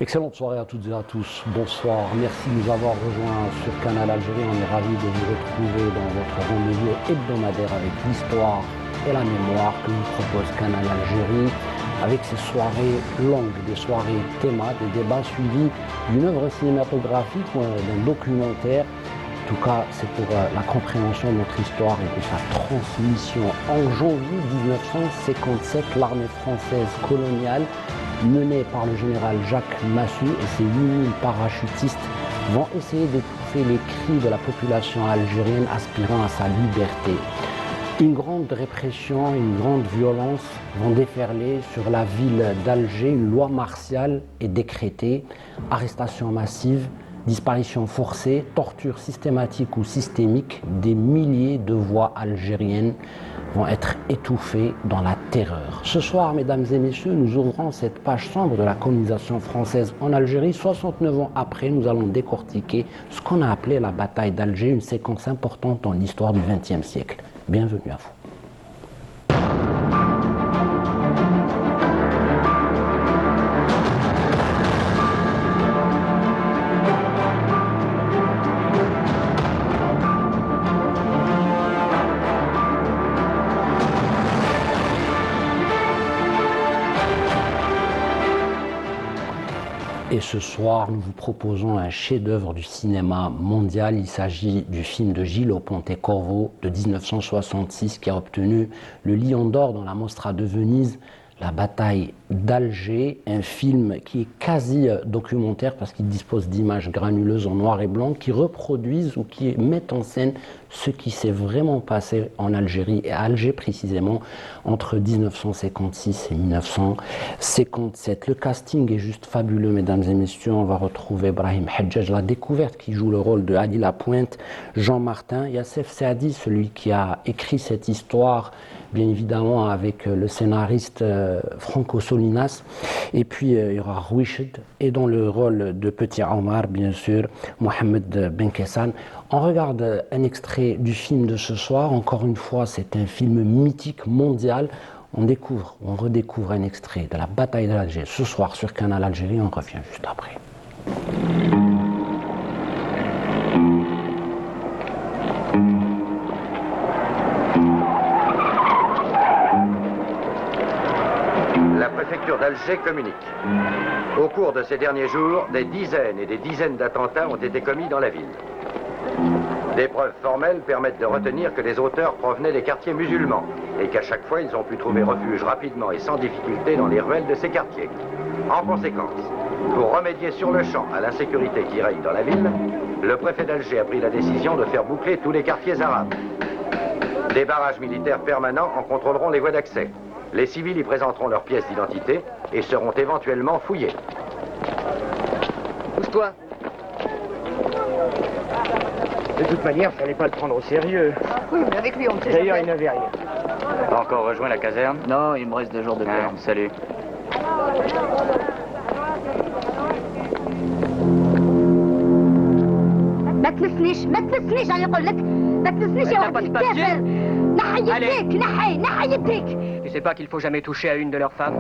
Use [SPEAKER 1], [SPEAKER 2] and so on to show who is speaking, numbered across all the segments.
[SPEAKER 1] Excellente soirée à toutes et à tous. Bonsoir. Merci de nous avoir rejoints sur Canal Algérie. On est ravis de vous retrouver dans votre rendez-vous hebdomadaire avec l'histoire et la mémoire que nous propose Canal Algérie, avec ces soirées longues, des soirées thématiques, des débats suivis d'une œuvre cinématographique ou d'un documentaire. En tout cas, c'est pour la compréhension de notre histoire et de sa transmission. En janvier 1957, l'armée française coloniale, menée par le général Jacques Massu et ses 8000 parachutistes, vont essayer d'étouffer les cris de la population algérienne aspirant à sa liberté. Une grande répression, une grande violence vont déferler sur la ville d'Alger. Une loi martiale est décrétée, arrestation massive, disparition forcée, torture systématique ou systémique. Des milliers de voix algériennes vont être étouffées dans la terreur. Ce soir, mesdames et messieurs, nous ouvrons cette page sombre de la colonisation française en Algérie. 69 ans après, nous allons décortiquer ce qu'on a appelé la bataille d'Alger, une séquence importante dans l'histoire du XXe siècle. Bienvenue à vous. Et ce soir, nous vous proposons un chef-d'œuvre du cinéma mondial. Il s'agit du film de Gilles Pontecorvo de 1966 qui a obtenu le Lion d'Or dans la Mostra de Venise, La bataille d'Alger, un film qui est quasi documentaire parce qu'il dispose d'images granuleuses en noir et blanc qui reproduisent ou qui mettent en scène ce qui s'est vraiment passé en Algérie et à Alger précisément entre 1956 et 1957. Le casting est juste fabuleux, mesdames et messieurs. On va retrouver Brahim Hadjadj, la découverte, qui joue le rôle de Ali Lapointe, Jean Martin, Yassef Saadi, celui qui a écrit cette histoire, bien évidemment avec le scénariste Franco Solinas, et puis il y aura Rouiched, et dans le rôle de Petit Omar, bien sûr, Mohamed Benkessan. On regarde un extrait du film de ce soir. Encore une fois, c'est un film mythique mondial. On redécouvre un extrait de la bataille d'Alger ce soir sur Canal Algérie. On revient juste après.
[SPEAKER 2] La préfecture d'Alger communique. Au cours de ces derniers jours, des dizaines et des dizaines d'attentats ont été commis dans la ville. Des preuves formelles permettent de retenir que les auteurs provenaient des quartiers musulmans et qu'à chaque fois, ils ont pu trouver refuge rapidement et sans difficulté dans les ruelles de ces quartiers. En conséquence, pour remédier sur le champ à l'insécurité qui règne dans la ville, le préfet d'Alger a pris la décision de faire boucler tous les quartiers arabes. Des barrages militaires permanents en contrôleront les voies d'accès. Les civils y présenteront leurs pièces d'identité et seront éventuellement fouillés.
[SPEAKER 3] Pousse-toi. De toute manière, fallait pas le prendre au sérieux.
[SPEAKER 4] Oui, mais avec lui, on ne sait
[SPEAKER 3] D'ailleurs,
[SPEAKER 4] jamais.
[SPEAKER 3] il n'avait rien.
[SPEAKER 5] Pas encore rejoint la caserne?
[SPEAKER 6] Non, il me reste 2 jours de terre.
[SPEAKER 5] Salut.
[SPEAKER 4] ما تلفنيش انا نقول لك ما تلفنيش يا ولد الكافر. نحي يديك نحي يديك.
[SPEAKER 5] Tu sais pas qu'il faut jamais toucher à une de leurs femmes?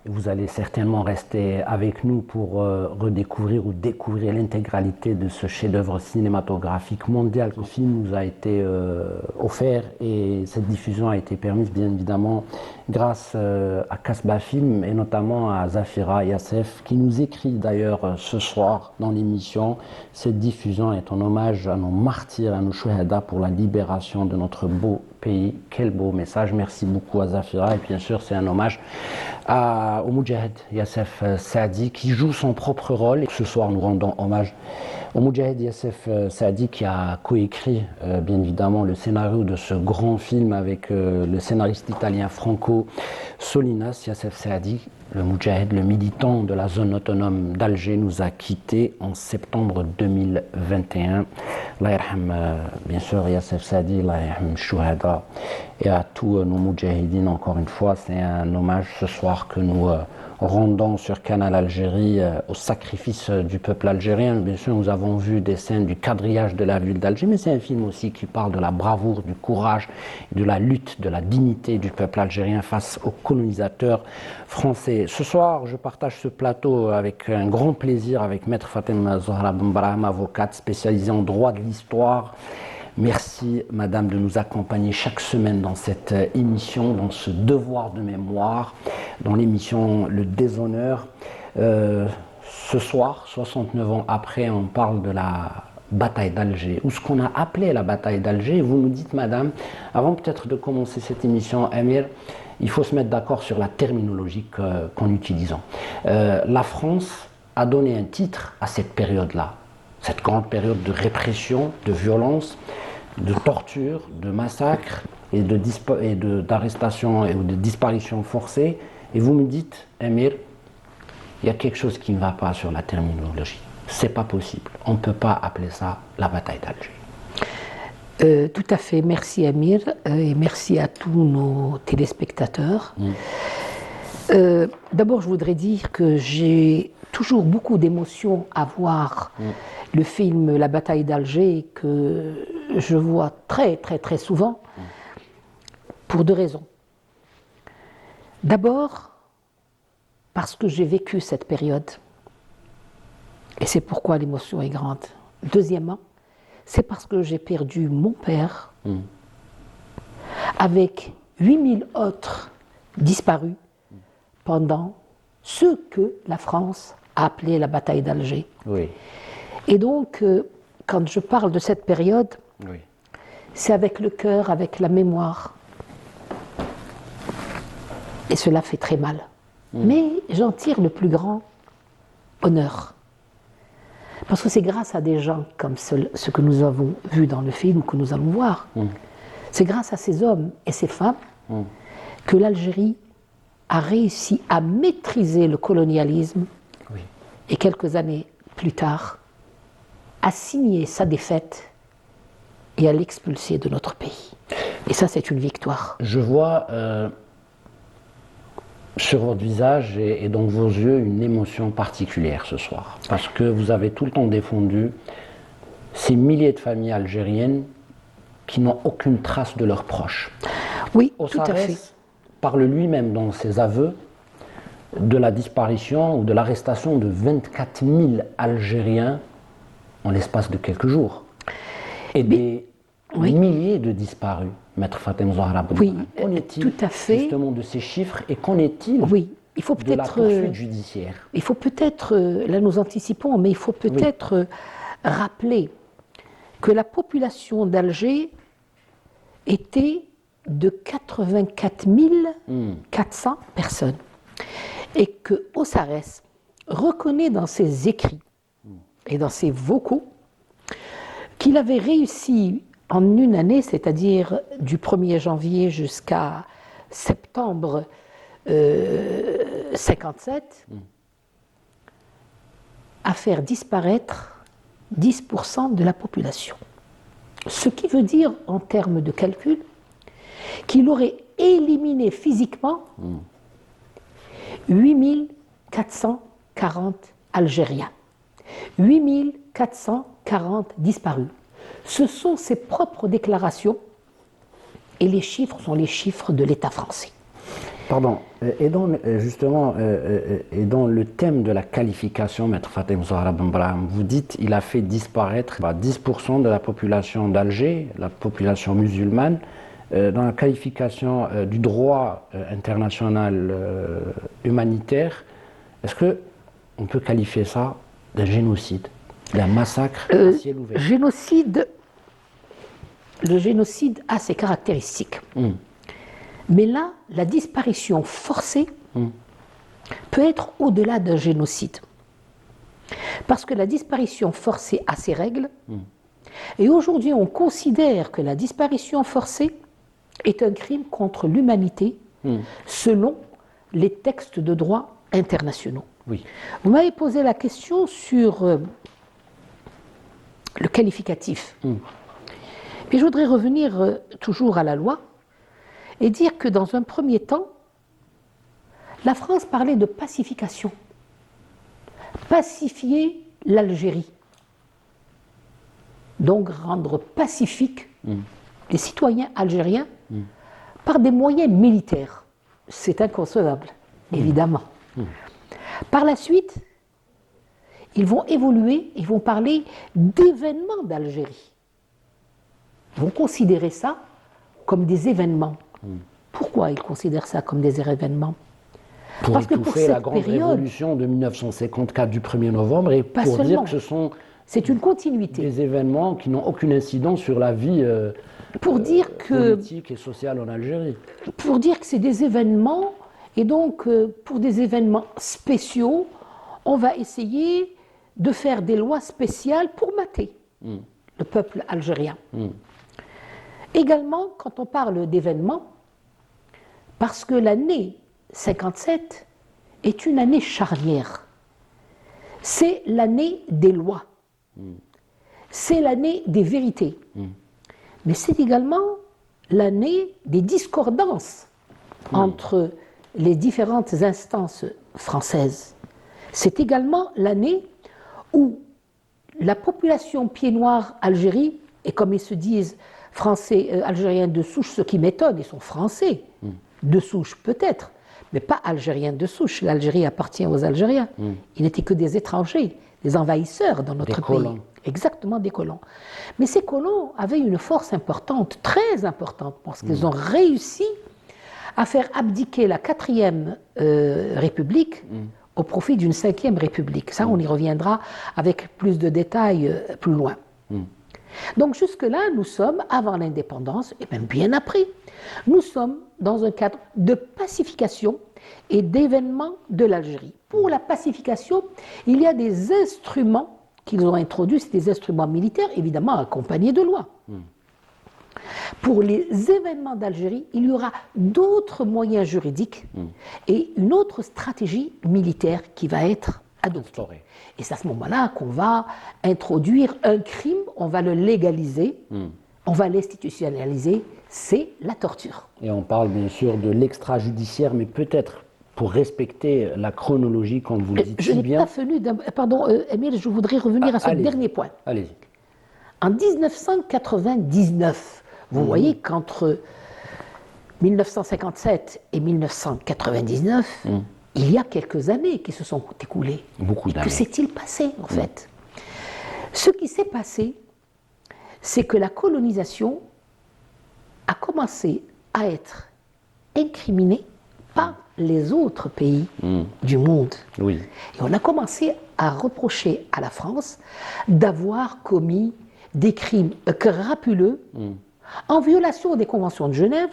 [SPEAKER 1] Vous allez certainement rester avec nous pour redécouvrir ou découvrir l'intégralité de ce chef-d'œuvre cinématographique mondial. Ce film nous a été offert et cette diffusion a été permise bien évidemment grâce à Kasbah Film et notamment à Zafira Yassef qui nous écrit d'ailleurs ce soir dans l'émission. Cette diffusion est en hommage à nos martyrs, à nos shuhada pour la libération de notre beau pays. Quel beau message. Merci beaucoup à Zafira et bien sûr c'est un hommage au Moudjahid Yassef Saadi qui joue son propre rôle. Et ce soir nous rendons hommage au Moudjahid Yassef Saadi qui a coécrit bien évidemment le scénario de ce grand film avec le scénariste italien Franco Solinas. Yassef Saadi le moudjahid, le militant de la zone autonome d'Alger, nous a quittés en septembre 2021. Allah yarham, bien sûr, Yassef Sadi, Allah yarham Chouhada, et à tous nos moudjahidines, encore une fois, c'est un hommage ce soir que nous rendons sur Canal Algérie au sacrifice du peuple algérien. Bien sûr, nous avons vu des scènes du quadrillage de la ville d'Alger, mais c'est un film aussi qui parle de la bravoure, du courage, de la lutte, de la dignité du peuple algérien face aux colonisateurs français. Ce soir, je partage ce plateau avec un grand plaisir avec Maître Fatem Zahra Ben Brahim, avocate spécialisée en droit de l'histoire. Merci, Madame, de nous accompagner chaque semaine dans cette émission, dans ce devoir de mémoire, dans l'émission Le Déshonneur. Ce soir, 69 ans après, on parle de la bataille d'Alger, ou ce qu'on a appelé la bataille d'Alger. Vous nous dites, Madame, avant peut-être de commencer cette émission, Amir, il faut se mettre d'accord sur la terminologie qu'en utilisant. La France a donné un titre à cette période-là, cette grande période de répression, de violence, de torture, de massacre et d'arrestation et de disparition forcée. Et vous me dites, Amir, il y a quelque chose qui ne va pas sur la terminologie. C'est pas possible. On ne peut pas appeler ça la bataille d'Alger.
[SPEAKER 6] Tout à fait. Merci Amir et merci à tous nos téléspectateurs. D'abord, je voudrais dire que j'ai toujours beaucoup d'émotions à voir le film La bataille d'Alger, que je vois très souvent, pour deux raisons. D'abord, parce que j'ai vécu cette période, et c'est pourquoi l'émotion est grande. Deuxièmement, c'est parce que j'ai perdu mon père, avec 8000 autres disparus, pendant ce que la France a appelé la bataille d'Alger.
[SPEAKER 1] Oui.
[SPEAKER 6] Et donc, quand je parle de cette période,
[SPEAKER 1] Oui.
[SPEAKER 6] c'est avec le cœur, avec la mémoire. Et cela fait très mal. Mais j'en tire le plus grand honneur. Parce que c'est grâce à des gens comme ce que nous avons vu dans le film, que nous allons voir. C'est grâce à ces hommes et ces femmes que l'Algérie a réussi à maîtriser le colonialisme et quelques années plus tard à signer sa défaite et à l'expulser de notre pays. Et ça, c'est une victoire.
[SPEAKER 1] Je vois sur votre visage et dans vos yeux une émotion particulière ce soir, parce que vous avez tout le temps défendu ces milliers de familles algériennes qui n'ont aucune trace de leurs proches.
[SPEAKER 6] Oui,
[SPEAKER 1] Ossarès
[SPEAKER 6] tout à fait.
[SPEAKER 1] parle lui-même dans ses aveux de la disparition ou de l'arrestation de 24 000 Algériens en l'espace de quelques jours. Et des milliers de disparus, Maître Fatem Zahra.
[SPEAKER 6] Oui,
[SPEAKER 1] qu'en est-il
[SPEAKER 6] tout à fait.
[SPEAKER 1] Justement de ces chiffres et qu'en est-il
[SPEAKER 6] Oui, il faut
[SPEAKER 1] de la
[SPEAKER 6] peut-être.
[SPEAKER 1] poursuite judiciaire?
[SPEAKER 6] Il faut peut-être, là nous anticipons, mais il faut peut-être rappeler que la population d'Alger était de 84 400 personnes. Et que Ossarès reconnaît dans ses écrits et dans ses vocaux qu'il avait réussi en une année, c'est-à-dire du 1er janvier jusqu'à septembre 57, à faire disparaître 10% de la population. Ce qui veut dire, en termes de calcul, qu'il aurait éliminé physiquement 8440 Algériens, 8440 disparus. Ce sont ses propres déclarations et les chiffres sont les chiffres de l'État français.
[SPEAKER 1] Pardon, et dans, justement, et dans le thème de la qualification, Maître Fatem Zahra Ben Brahim, vous dites qu'il a fait disparaître 10% de la population d'Alger, la population musulmane. Dans la qualification du droit international humanitaire, est-ce qu'on peut qualifier ça d'un génocide, d'un massacre à ciel ouvert?
[SPEAKER 6] Le génocide a ses caractéristiques. Mais là, la disparition forcée peut être au-delà d'un génocide. Parce que la disparition forcée a ses règles. Et aujourd'hui, on considère que la disparition forcée est un crime contre l'humanité selon les textes de droit internationaux.
[SPEAKER 1] Oui.
[SPEAKER 6] Vous m'avez posé la question sur le qualificatif. Puis je voudrais revenir toujours à la loi et dire que dans un premier temps, la France parlait de pacification. Pacifier l'Algérie. Donc rendre pacifique les citoyens algériens par des moyens militaires. C'est inconcevable, évidemment. Par la suite, ils vont évoluer, ils vont parler d'événements d'Algérie. Ils vont considérer ça comme des événements. Pourquoi ils considèrent ça comme des événements?
[SPEAKER 1] Pour
[SPEAKER 6] Parce que
[SPEAKER 1] étouffer la grande révolution de 1954 du 1er novembre et pour
[SPEAKER 6] seulement.
[SPEAKER 1] dire que ce sont
[SPEAKER 6] c'est une continuité.
[SPEAKER 1] des événements qui n'ont aucune incidence sur la vie
[SPEAKER 6] pour dire que,
[SPEAKER 1] politique et sociale en Algérie.
[SPEAKER 6] Pour dire que c'est des événements, et donc pour des événements spéciaux, on va essayer de faire des lois spéciales pour mater le peuple algérien. Également, quand on parle d'événements, parce que l'année 57 est une année charnière. C'est l'année des lois. C'est l'année des vérités. Mais c'est également l'année des discordances entre les différentes instances françaises. C'est également l'année où la population pied-noir Algérie, et comme ils se disent français, algériens de souche, ce qui m'étonne, ils sont français, de souche peut-être, mais pas algériens de souche. L'Algérie appartient aux Algériens. Ils n'étaient que des étrangers, des envahisseurs dans notre pays.
[SPEAKER 1] Colons.
[SPEAKER 6] Exactement, des colons. Mais ces colons avaient une force importante, très importante, parce qu'ils ont réussi à faire abdiquer la 4e République au profit d'une 5e République. Ça, on y reviendra avec plus de détails plus loin. Donc jusque-là, nous sommes, avant l'indépendance, et même bien après, nous sommes dans un cadre de pacification et d'événements de l'Algérie. Pour la pacification, il y a des instruments qu'ils ont introduits, c'est des instruments militaires, évidemment accompagnés de lois. Pour les événements d'Algérie, il y aura d'autres moyens juridiques et une autre stratégie militaire qui va être adoptée. Et c'est à ce moment-là qu'on va introduire un crime, on va le légaliser, on va l'institutionnaliser, c'est la torture.
[SPEAKER 1] Et on parle bien sûr de l'extrajudiciaire, mais peut-être pour respecter la chronologie, comme vous le dites
[SPEAKER 6] Je
[SPEAKER 1] si
[SPEAKER 6] n'ai
[SPEAKER 1] bien.
[SPEAKER 6] pas venu Pardon, Émile, je voudrais revenir à ce dernier point.
[SPEAKER 1] Allez-y.
[SPEAKER 6] En 1999, vous voyez qu'entre 1957 et 1999, il y a quelques années qui se sont écoulées.
[SPEAKER 1] Beaucoup d'années.
[SPEAKER 6] Que s'est-il passé, en fait? Ce qui s'est passé, c'est que la colonisation a commencé à être incriminée par les autres pays du monde.
[SPEAKER 1] Oui.
[SPEAKER 6] Et on a commencé à reprocher à la France d'avoir commis des crimes crapuleux en violation des conventions de Genève,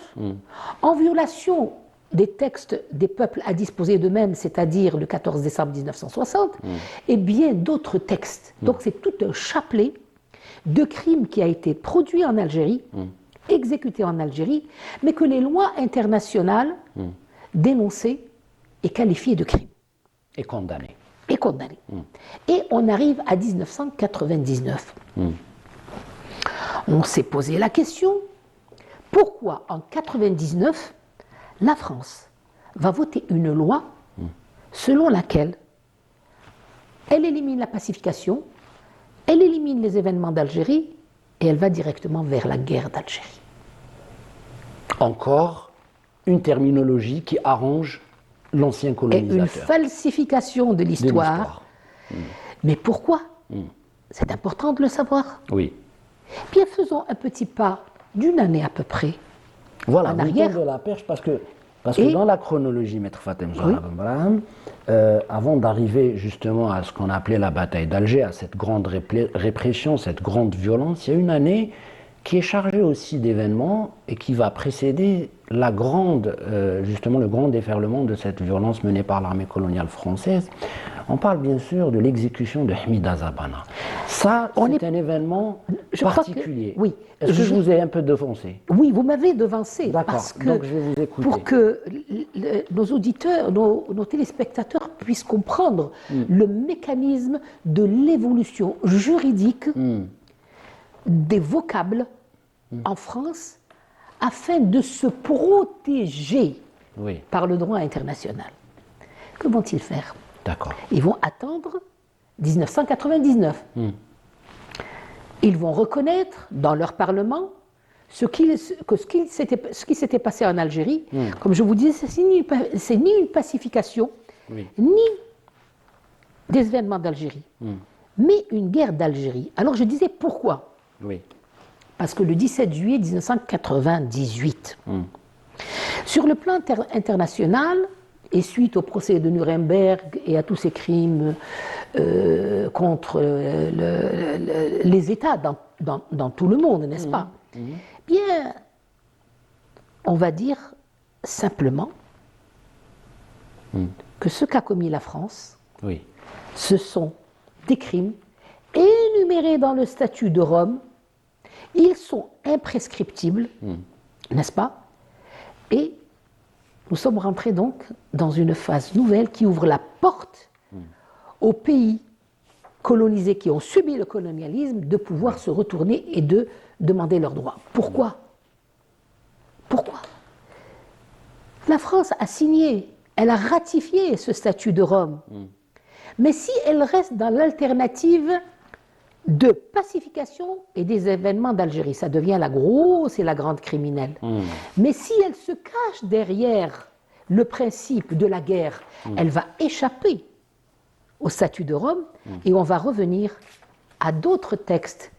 [SPEAKER 6] en violation des textes des peuples à disposer d'eux-mêmes, c'est-à-dire le 14 décembre 1960, et bien d'autres textes. Donc c'est tout un chapelet de crimes qui a été produit en Algérie, exécuté en Algérie, mais que les lois internationales dénonçaient et qualifiaient de crimes.
[SPEAKER 1] Et condamné.
[SPEAKER 6] Et condamné. Et on arrive à 1999. On s'est posé la question, pourquoi en 1999, la France va voter une loi selon laquelle elle élimine la pacification, elle élimine les événements d'Algérie et elle va directement vers la guerre d'Algérie.
[SPEAKER 1] Encore une terminologie qui arrange l'ancien
[SPEAKER 6] Et
[SPEAKER 1] colonisateur.
[SPEAKER 6] une falsification de l'histoire. Mais pourquoi? C'est important de le savoir.
[SPEAKER 1] Oui.
[SPEAKER 6] Bien, faisons un petit pas d'une année à peu près
[SPEAKER 1] Voilà,
[SPEAKER 6] en
[SPEAKER 1] vous
[SPEAKER 6] arrière.
[SPEAKER 1] de la perche parce que
[SPEAKER 6] Et-
[SPEAKER 1] dans la chronologie, Maître Fatem Zahra Ben Brahim, avant d'arriver justement à ce qu'on appelait la bataille d'Alger, à cette grande répression, cette grande violence, il y a une année qui est chargée aussi d'événements et qui va précéder la grande, justement le grand déferlement de cette violence menée par l'armée coloniale française. On parle bien sûr de l'exécution de Hamida Zabana. Ça, c'est un événement particulier.
[SPEAKER 6] Oui.
[SPEAKER 1] Est-ce que je vous ai un peu devancé?
[SPEAKER 6] Oui, vous m'avez devancé.
[SPEAKER 1] D'accord,
[SPEAKER 6] Parce que,
[SPEAKER 1] donc je vais vous écouter.
[SPEAKER 6] pour que nos auditeurs, nos téléspectateurs puissent comprendre le mécanisme de l'évolution juridique des vocables en France afin de se protéger
[SPEAKER 1] Oui,
[SPEAKER 6] par le droit international. Que vont-ils faire?
[SPEAKER 1] d'accord.
[SPEAKER 6] Ils vont attendre 1999. Ils vont reconnaître dans leur Parlement ce qui s'était passé en Algérie. Comme je vous disais, c'est ni une pacification,
[SPEAKER 1] Oui.
[SPEAKER 6] ni des événements d'Algérie, mais une guerre d'Algérie. Alors je disais pourquoi?
[SPEAKER 1] Oui.
[SPEAKER 6] Parce que le 17 juillet 1998, sur le plan international, et suite au procès de Nuremberg et à tous ces crimes contre les États dans tout le monde, n'est-ce pas? Bien, on va dire simplement que ce qu'a commis la France,
[SPEAKER 1] Oui.
[SPEAKER 6] ce sont des crimes énumérés dans le statut de Rome. Ils sont imprescriptibles, n'est-ce pas? Et nous sommes rentrés donc dans une phase nouvelle qui ouvre la porte aux pays colonisés qui ont subi le colonialisme de pouvoir se retourner et de demander leurs droits. Pourquoi? Pourquoi? La France a signé, elle a ratifié ce statut de Rome. Mais si elle reste dans l'alternative de pacification et des événements d'Algérie, ça devient la grosse et la grande criminelle. Mais si elle se cache derrière le principe de la guerre, elle va échapper au statut de Rome et on va revenir à d'autres textes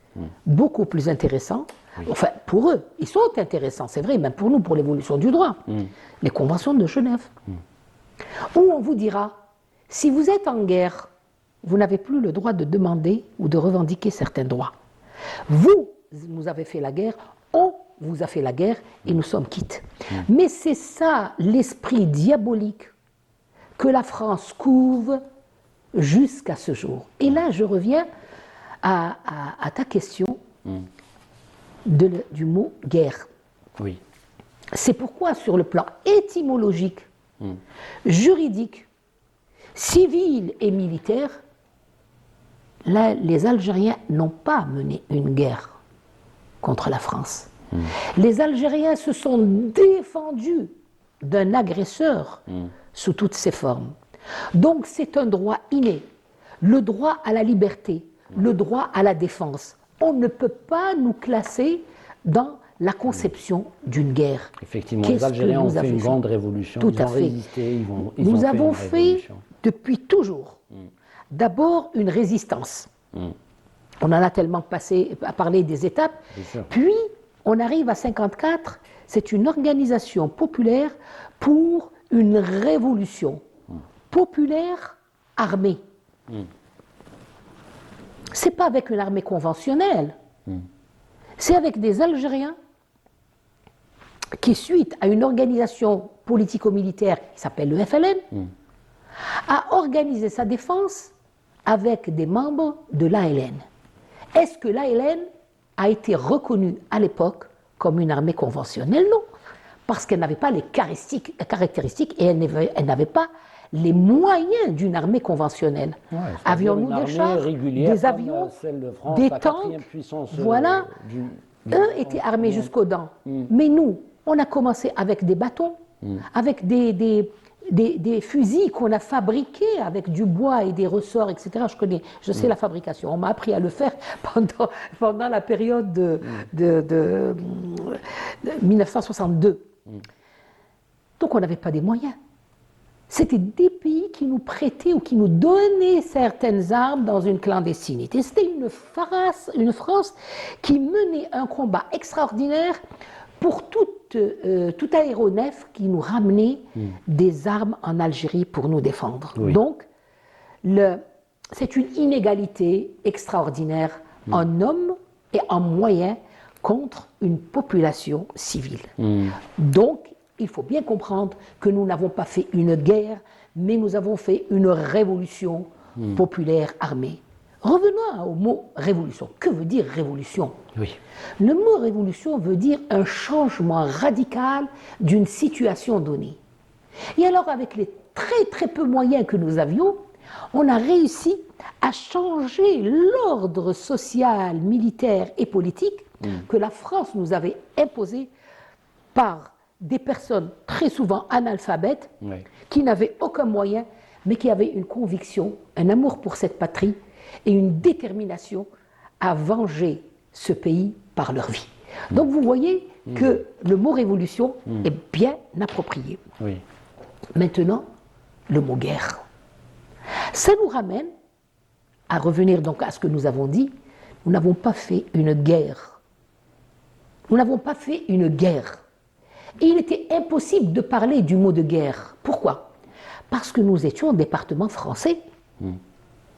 [SPEAKER 6] beaucoup plus intéressants. Enfin, pour eux, ils sont intéressants, c'est vrai, même pour nous, pour l'évolution du droit. Les conventions de Genève, où on vous dira, si vous êtes en guerre, vous n'avez plus le droit de demander ou de revendiquer certains droits. Vous nous avez fait la guerre, on vous a fait la guerre et nous sommes quittes. Mais c'est ça l'esprit diabolique que la France couve jusqu'à ce jour. Et là, je reviens à ta question du mot guerre.
[SPEAKER 1] Oui.
[SPEAKER 6] C'est pourquoi, sur le plan étymologique, juridique, civil et militaire, là, les Algériens n'ont pas mené une guerre contre la France. Les Algériens se sont défendus d'un agresseur sous toutes ses formes. Donc c'est un droit inné, le droit à la liberté, le droit à la défense. On ne peut pas nous classer dans la conception d'une guerre.
[SPEAKER 1] Effectivement, les Algériens ont fait une grande révolution.
[SPEAKER 6] Tout
[SPEAKER 1] ils
[SPEAKER 6] à
[SPEAKER 1] ont
[SPEAKER 6] fait.
[SPEAKER 1] résisté, ils
[SPEAKER 6] Nous
[SPEAKER 1] ont
[SPEAKER 6] avons
[SPEAKER 1] fait
[SPEAKER 6] fait,
[SPEAKER 1] une révolution.
[SPEAKER 6] depuis toujours, d'abord une résistance. On en a tellement parlé des étapes.
[SPEAKER 1] Bien sûr.
[SPEAKER 6] Puis, on arrive à 54, c'est une organisation populaire pour une révolution populaire armée. C'est pas avec une armée conventionnelle, c'est avec des Algériens qui, suite à une organisation politico-militaire qui s'appelle le FLN, a organisé sa défense avec des membres de l'ALN. Est-ce que l'ALN a été reconnue à l'époque comme une armée conventionnelle? Non, parce qu'elle n'avait pas les caractéristiques et elle n'avait pas les moyens d'une armée conventionnelle.
[SPEAKER 1] Ouais,
[SPEAKER 6] avions-nous des chars, des avions, des tanks? Voilà. Eux étaient armés jusqu'aux dents. Mais nous, on a commencé avec des bâtons, avec des fusils qu'on a fabriqués avec du bois et des ressorts, etc. Je sais la fabrication. On m'a appris à le faire pendant la période de 1962. Donc on n'avait pas des moyens. C'était des pays qui nous prêtaient ou qui nous donnaient certaines armes dans une clandestinité. C'était une France qui menait un combat extraordinaire pour tout aéronef qui nous ramenait des armes en Algérie pour nous défendre.
[SPEAKER 1] Oui.
[SPEAKER 6] Donc, c'est une inégalité extraordinaire en hommes et en moyens contre une population civile. Donc, il faut bien comprendre que nous n'avons pas fait une guerre, mais nous avons fait une révolution populaire armée. Revenons au mot révolution. Que veut dire révolution?
[SPEAKER 1] Oui.
[SPEAKER 6] Le mot révolution veut dire un changement radical d'une situation donnée. Et alors, avec les très très peu moyens que nous avions, on a réussi à changer l'ordre social, militaire et politique que la France nous avait imposé par des personnes très souvent analphabètes, qui n'avaient aucun moyen, mais qui avaient une conviction, un amour pour cette patrie et une détermination à venger ce pays par leur vie. Donc vous voyez que le mot révolution est bien approprié.
[SPEAKER 1] Oui.
[SPEAKER 6] Maintenant, le mot guerre. Ça nous ramène à revenir donc à ce que nous avons dit. Nous n'avons pas fait une guerre. Nous n'avons pas fait une guerre. Et il était impossible de parler du mot de guerre. Pourquoi? Parce que nous étions un département français.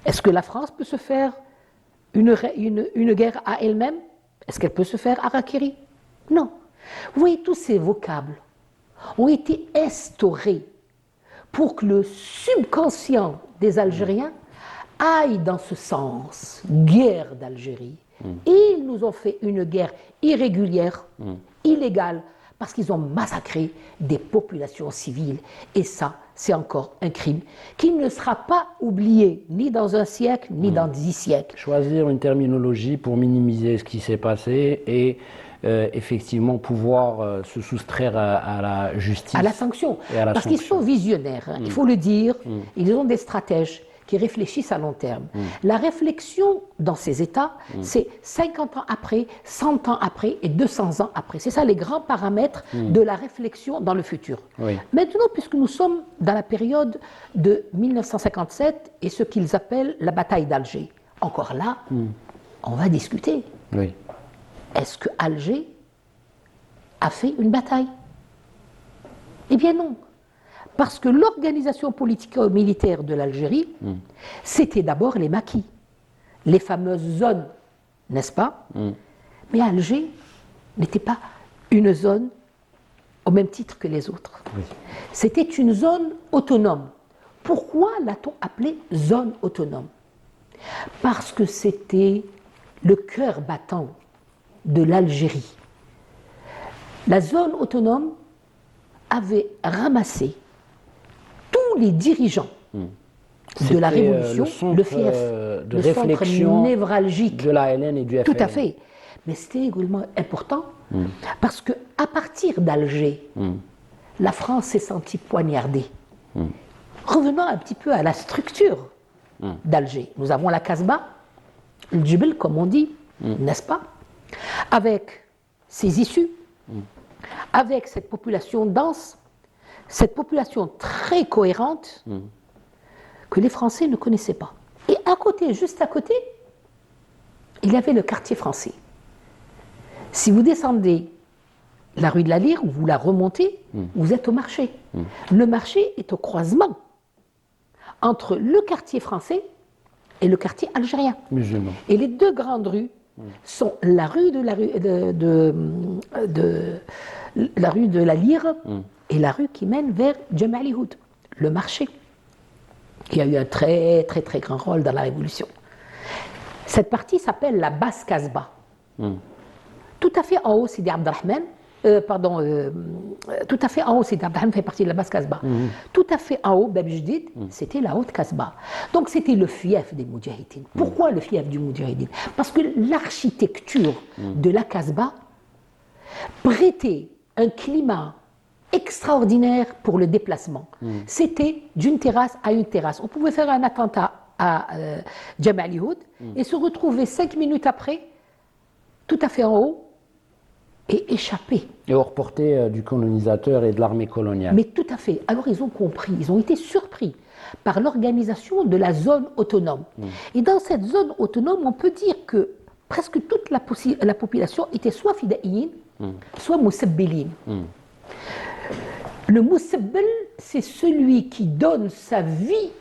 [SPEAKER 6] Est-ce que la France peut se faire une guerre à elle-même? Est-ce qu'elle peut se faire harakiri? Non. Vous voyez, tous ces vocables ont été instaurés pour que le subconscient des Algériens aille dans ce sens, guerre d'Algérie. Et ils nous ont fait une guerre irrégulière, illégale, parce qu'ils ont massacré des populations civiles. Et ça, c'est encore un crime qui ne sera pas oublié ni dans un siècle, ni dans 10 siècles.
[SPEAKER 1] Choisir une terminologie pour minimiser ce qui s'est passé et effectivement pouvoir se soustraire à la justice.
[SPEAKER 6] À la sanction.
[SPEAKER 1] Et à la
[SPEAKER 6] parce qu'ils
[SPEAKER 1] sanction.
[SPEAKER 6] sont visionnaires, hein, il faut le dire. Ils ont des stratèges qui réfléchissent à long terme. La réflexion dans ces États, c'est 50 ans après, 100 ans après et 200 ans après. C'est ça les grands paramètres de la réflexion dans le futur.
[SPEAKER 1] Oui.
[SPEAKER 6] Maintenant, puisque nous sommes dans la période de 1957 et ce qu'ils appellent la bataille d'Alger, encore là, on va discuter.
[SPEAKER 1] Oui.
[SPEAKER 6] Est-ce que Alger a fait une bataille? Eh bien non. Parce que l'organisation politico-militaire de l'Algérie, c'était d'abord les maquis, les fameuses zones, n'est-ce pas? Mais Alger n'était pas une zone au même titre que les autres.
[SPEAKER 1] Oui.
[SPEAKER 6] C'était une zone autonome. Pourquoi l'a-t-on appelée zone autonome? Parce que c'était le cœur battant de l'Algérie. La zone autonome avait ramassé tous les dirigeants de la Révolution, le fief,
[SPEAKER 1] de
[SPEAKER 6] le centre
[SPEAKER 1] réflexion
[SPEAKER 6] névralgique
[SPEAKER 1] de l'ALN et du FLN.
[SPEAKER 6] Tout à fait. Mais c'était également important parce qu'à partir d'Alger, la France s'est sentie poignardée. Revenons un petit peu à la structure d'Alger. Nous avons la Casbah, le Djibel, comme on dit, n'est-ce pas? Avec ses issues, avec cette population dense, cette population très cohérente que les Français ne connaissaient pas. Et à côté, juste à côté, il y avait le quartier français. Si vous descendez la rue de la Lyre, ou vous la remontez, vous êtes au marché. Le marché est au croisement entre le quartier français et le quartier algérien.
[SPEAKER 1] Musulmans.
[SPEAKER 6] Et les deux grandes rues sont la rue de la Lyre et la rue qui mène vers Djemalihoud, le marché, qui a eu un très très très grand rôle dans la Révolution. Cette partie s'appelle la Basse Casbah. Tout à fait en haut, Sidi Abdelrahman, tout à fait en haut, Sidi Abdelrahman fait partie de la Basse Casbah. Tout à fait en haut, Bab Jdid, c'était la Haute Casbah. Donc c'était le fief des Moudjahidines. Pourquoi le fief du Moudjahidine? Parce que l'architecture de la Casbah prêtait un climat extraordinaire pour le déplacement. C'était d'une terrasse à une terrasse. On pouvait faire un attentat à Djemalihoud et se retrouver 5 minutes après, tout à fait en haut, et échapper.
[SPEAKER 1] Et aux reportés du colonisateur et de l'armée coloniale.
[SPEAKER 6] Mais tout à fait. Alors ils ont compris, ils ont été surpris par l'organisation de la zone autonome. Et dans cette zone autonome, on peut dire que presque toute la population était soit fidaïne, soit moussabbilin. Le moussabbil, c'est celui qui donne sa vie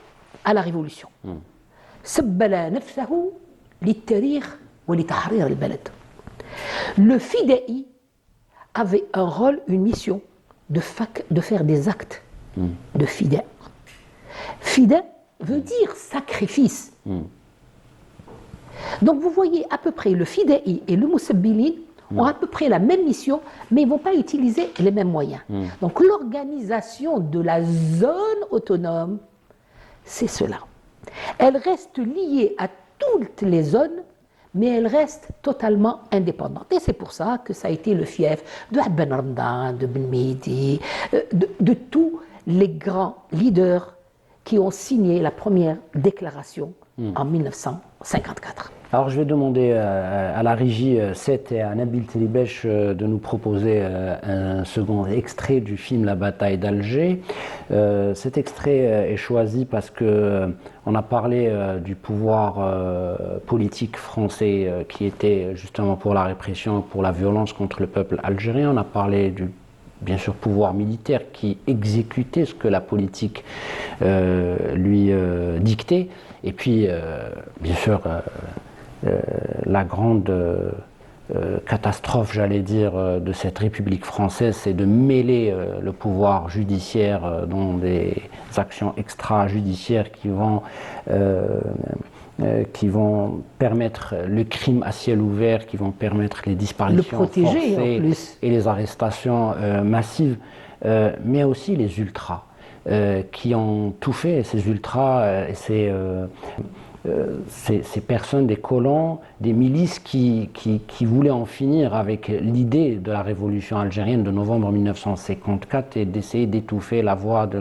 [SPEAKER 6] à la révolution. Sabbala nafsahu littarir wa litahrir al-balad. Le fidaï avait un rôle, une mission de faire des actes de fida. Fida, veut dire sacrifice. Donc vous voyez à peu près le Fidei et le Moussabilin ont à peu près la même mission, mais ils ne vont pas utiliser les mêmes moyens. Donc l'organisation de la zone autonome, c'est cela. Elle reste liée à toutes les zones, mais elle reste totalement indépendante. Et c'est pour ça que ça a été le fief de Ben Ramdan, de Ben Mehdi, de tous les grands leaders qui ont signé la première déclaration en 1954.
[SPEAKER 1] Alors je vais demander à la régie Seth et à Nabil Telibech de nous proposer un second extrait du film La bataille d'Alger. Cet extrait est choisi parce que on a parlé du pouvoir politique français qui était justement pour la répression, pour la violence contre le peuple algérien. On a parlé du bien sûr pouvoir militaire qui exécutait ce que la politique lui dictait. Et puis bien sûr la grande catastrophe, j'allais dire, de cette République française, c'est de mêler le pouvoir judiciaire dans des actions extrajudiciaires qui vont permettre le crime à ciel ouvert, qui vont permettre les disparitions forcées et les arrestations massives, mais aussi les ultras qui ont tout fait. Ces ultras, ces personnes, des colons, des milices qui voulaient en finir avec l'idée de la révolution algérienne de novembre 1954 et d'essayer d'étouffer la voix de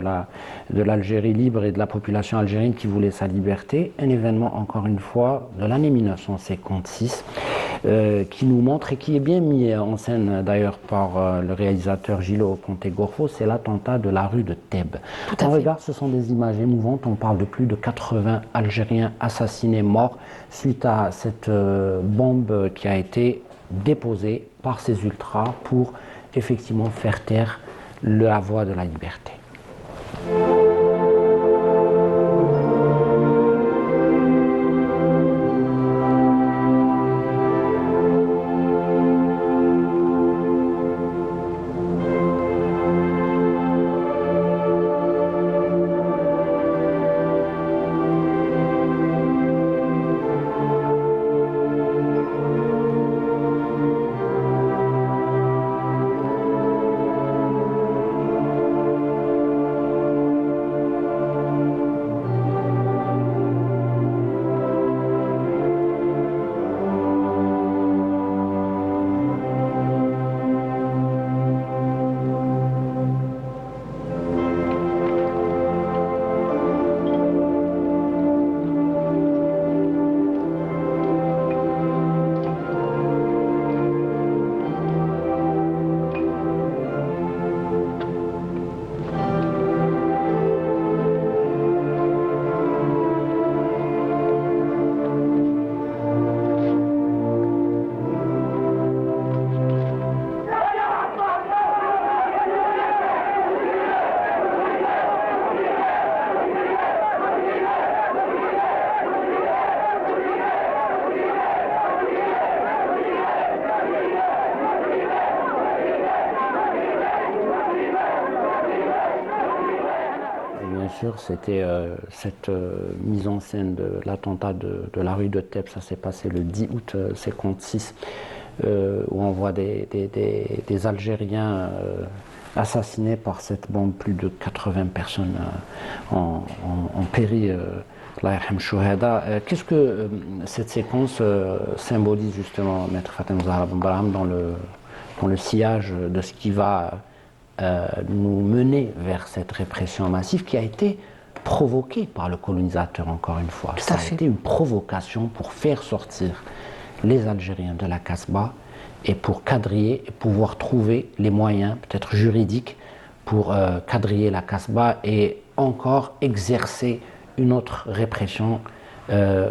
[SPEAKER 1] l'Algérie libre et de la population algérienne qui voulait sa liberté. Un événement, encore une fois, de l'année 1956 qui nous montre et qui est bien mis en scène d'ailleurs par le réalisateur Gillo Pontecorvo, c'est l'attentat de la rue de Thèbes. On regarde, ce sont des images émouvantes, on parle de plus de 80 Algériens assassinés, morts, suite à cette bombe qui a été déposée par ces ultras pour effectivement faire taire la voix de la liberté. C'était cette mise en scène de l'attentat de la rue de Thèbes, ça s'est passé le 10 août 1956, où on voit des Algériens assassinés par cette bombe. Plus de 80 personnes ont péri. Qu'est-ce que cette séquence symbolise justement, Maître Fatem Zahra Ben Barham, dans le sillage de ce qui va nous mener vers cette répression massive qui a été provoquée par le colonisateur, encore une fois. Ça a été une provocation pour faire sortir les Algériens de la Kasbah et pour quadriller et pouvoir trouver les moyens, peut-être juridiques, pour quadriller la Kasbah et encore exercer une autre répression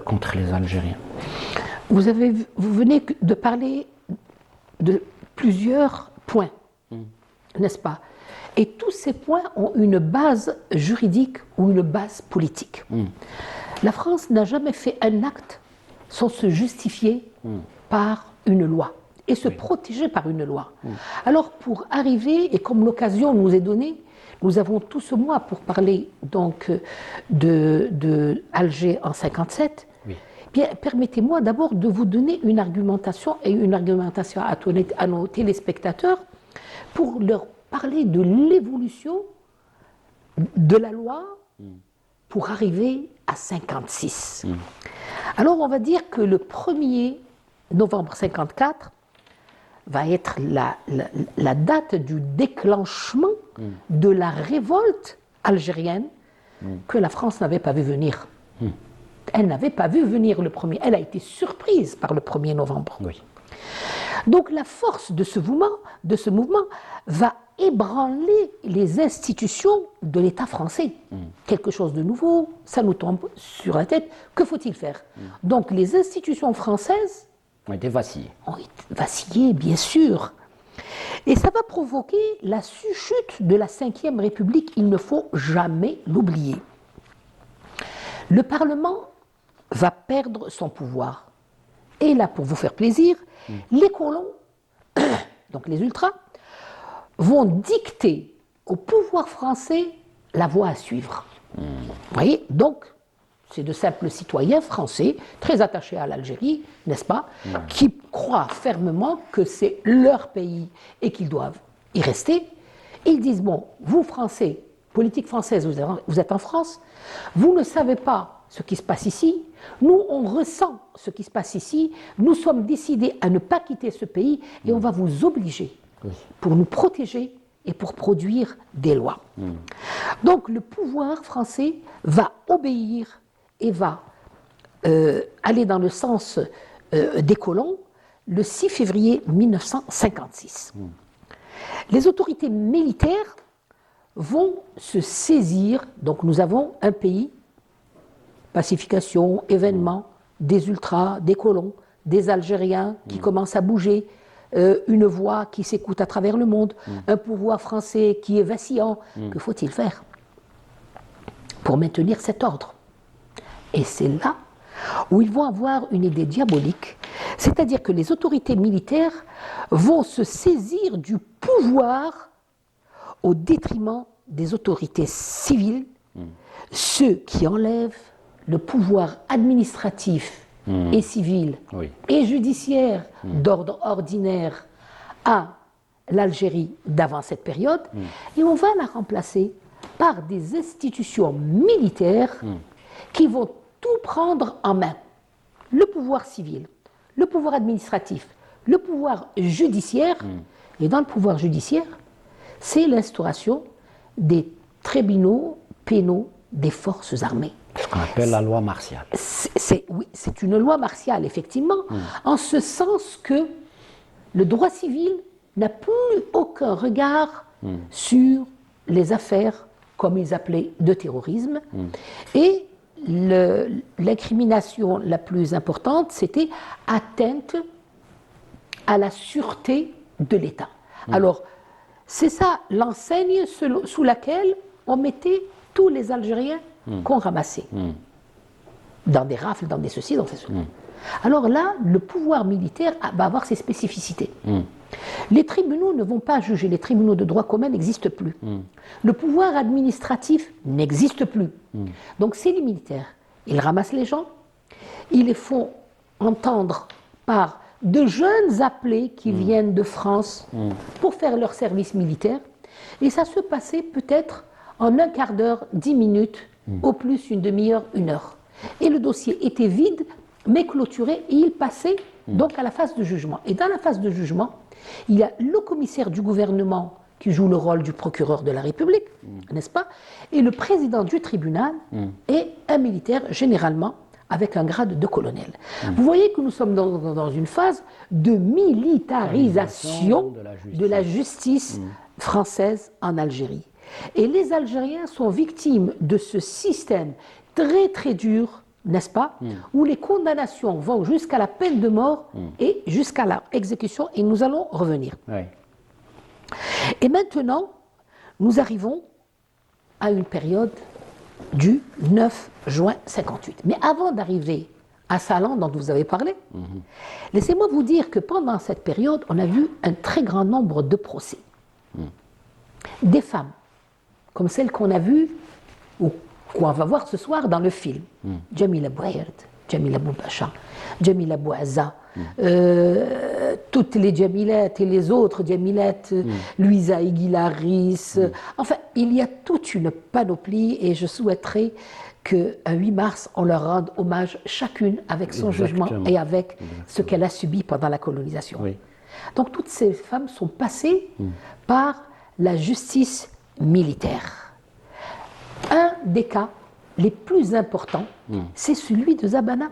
[SPEAKER 1] contre les Algériens.
[SPEAKER 6] Vous venez de parler de plusieurs points, n'est-ce pas? Et tous ces points ont une base juridique ou une base politique. La France n'a jamais fait un acte sans se justifier par une loi. et se protéger par une loi. Alors pour arriver, et comme l'occasion nous est donnée, nous avons tout ce mois pour parler donc de Alger en 57. Bien, permettez-moi d'abord de vous donner une argumentation à nos téléspectateurs pour leur parler de l'évolution de la loi pour arriver à 56. Alors on va dire que le 1er novembre 54 va être la date du déclenchement de la révolte algérienne que la France n'avait pas vu venir. Elle n'avait pas vu venir le 1er, elle a été surprise par le 1er novembre. Oui. Donc la force de ce mouvement va ébranler les institutions de l'État français. Quelque chose de nouveau, ça nous tombe sur la tête. Que faut-il faire? Donc les institutions françaises
[SPEAKER 1] ont été vacillées.
[SPEAKER 6] Ont été vacillées, bien sûr. Et ça va provoquer la chute de la Ve République. Il ne faut jamais l'oublier. Le Parlement va perdre son pouvoir. Et là, pour vous faire plaisir, les colons, donc les ultras, vont dicter au pouvoir français la voie à suivre. Vous voyez, donc, c'est de simples citoyens français, très attachés à l'Algérie, n'est-ce pas, qui croient fermement que c'est leur pays et qu'ils doivent y rester. Ils disent, bon, vous Français, politique française, vous êtes en France, vous ne savez pas ce qui se passe ici, nous on ressent ce qui se passe ici, nous sommes décidés à ne pas quitter ce pays et on va vous obliger pour nous protéger et pour produire des lois. Donc le pouvoir français va obéir et va aller dans le sens des colons le 6 février 1956. Les autorités militaires vont se saisir, donc nous avons un pays, pacification, événements, des ultras, des colons, des Algériens qui commencent à bouger, une voix qui s'écoute à travers le monde, un pouvoir français qui est vacillant. Que faut-il faire pour maintenir cet ordre? Et c'est là où ils vont avoir une idée diabolique, c'est-à-dire que les autorités militaires vont se saisir du pouvoir au détriment des autorités civiles, ceux qui enlèvent le pouvoir administratif et civil et judiciaire d'ordre ordinaire à l'Algérie d'avant cette période, et on va la remplacer par des institutions militaires qui vont tout prendre en main. Le pouvoir civil, le pouvoir administratif, le pouvoir judiciaire, et dans le pouvoir judiciaire, c'est l'instauration des tribunaux pénaux des forces armées.
[SPEAKER 1] Ce qu'on appelle la loi martiale.
[SPEAKER 6] Oui, c'est une loi martiale, effectivement, en ce sens que le droit civil n'a plus aucun regard sur les affaires, comme ils appelaient, de terrorisme. Et l'incrimination la plus importante, c'était atteinte à la sûreté de l'État. Alors, c'est ça l'enseigne sous laquelle on mettait tous les Algériens qu'on ramassait. Dans des rafles, dans des ceci, dans des cela. Alors là, le pouvoir militaire va avoir ses spécificités. Les tribunaux ne vont pas juger, les tribunaux de droit commun n'existent plus. Le pouvoir administratif n'existe plus. Donc c'est les militaires. Ils ramassent les gens, ils les font entendre par de jeunes appelés qui viennent de France pour faire leur service militaire. Et ça se passait peut-être en un quart d'heure, 10 minutes, au plus une demi-heure, 1 heure. Et le dossier était vide, mais clôturé, et il passait donc à la phase de jugement. Et dans la phase de jugement, il y a le commissaire du gouvernement qui joue le rôle du procureur de la République, n'est-ce pas? Et le président du tribunal est un militaire, généralement, avec un grade de colonel. Vous voyez que nous sommes dans une phase de militarisation de la justice française en Algérie. Et les Algériens sont victimes de ce système très très dur, n'est-ce pas, où les condamnations vont jusqu'à la peine de mort et jusqu'à l'exécution, et nous allons revenir. Et maintenant, nous arrivons à une période du 9 juin 58. Mais avant d'arriver Assalan dont vous avez parlé. Laissez-moi vous dire que pendant cette période, on a vu un très grand nombre de procès. Des femmes, comme celles qu'on a vues ou qu'on va voir ce soir dans le film. Jamila Bouhirt, Jamila Boubacha, Jamila Bouazza, toutes les Jamilat et les autres Jamilat, Louisa Aguilaris. Enfin, il y a toute une panoplie et je souhaiterais qu'un 8 mars, on leur rende hommage chacune avec son jugement et avec ce qu'elle a subi pendant la colonisation.
[SPEAKER 1] Oui.
[SPEAKER 6] Donc toutes ces femmes sont passées par la justice militaire. Un des cas les plus importants, c'est celui de Zabana.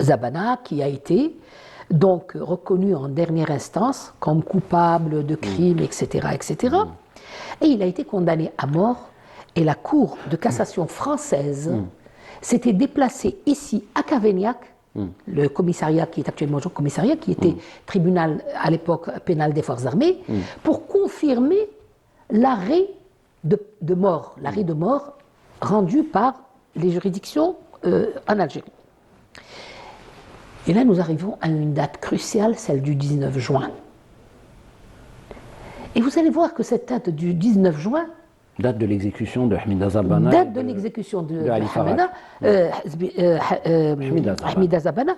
[SPEAKER 6] Zabana qui a été donc reconnu en dernière instance comme coupable de crimes, etc., etc. Et il a été condamné à mort. Et la Cour de cassation française s'était déplacée ici à Cavaignac, le commissariat qui est actuellement le commissariat, qui était tribunal à l'époque pénal des forces armées, pour confirmer l'arrêt de mort, l'arrêt de mort rendu par les juridictions en Algérie. Et là, nous arrivons à une date cruciale, celle du 19 juin. Et vous allez voir que cette date du 19 juin,
[SPEAKER 1] date de l'exécution de Hamida Zabana.
[SPEAKER 6] Date de l'exécution de Hamida Zabana,